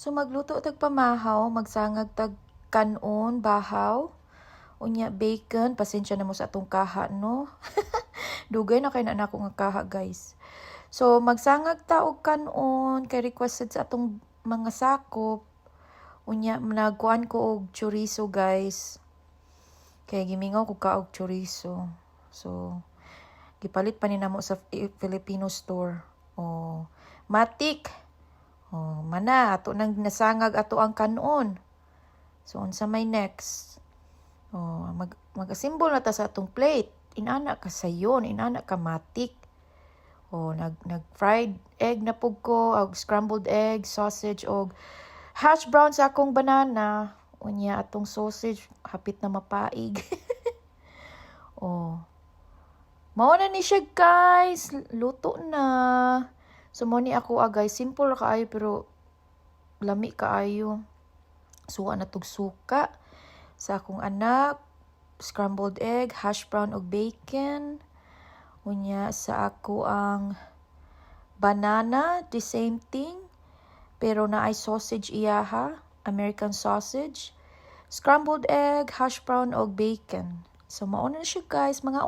So magluto tag pamahaw, magsangag tag kanon, bahaw. Unya bacon, pasensya na mo sa atong kaha no. Dugay na kay na ako nga kaha guys. So magsangag ta og kanon kay requested sa atong mga sakop. Unya nagkuan ko og chorizo guys. Kay gimingaw ko ka og chorizo. So gipalit pa ni namo sa Filipino store. Oh, matik. Oh, mana ato nang nasangag ato ang kanon. So unsa may next? Oh, mag-assemble na ta sa atong plate. Inana ka sayon, inana ka matik. Oh, nag fried egg na pug ko, og scrambled egg, sausage og hash brown sa akong banana. Unya atong sausage hapit na mapaig. Oh. Mao na ni siya guys, luto na. So mo ni ako guys, simple ra kaayo pero lami kaayo. Suwa na tog suka sa akong anak, scrambled egg, hash brown og bacon. Unya sa ako ang banana, the same thing. Pero na ay sausage iyaha, American sausage, scrambled egg, hash brown og bacon. So mao na siya guys, mga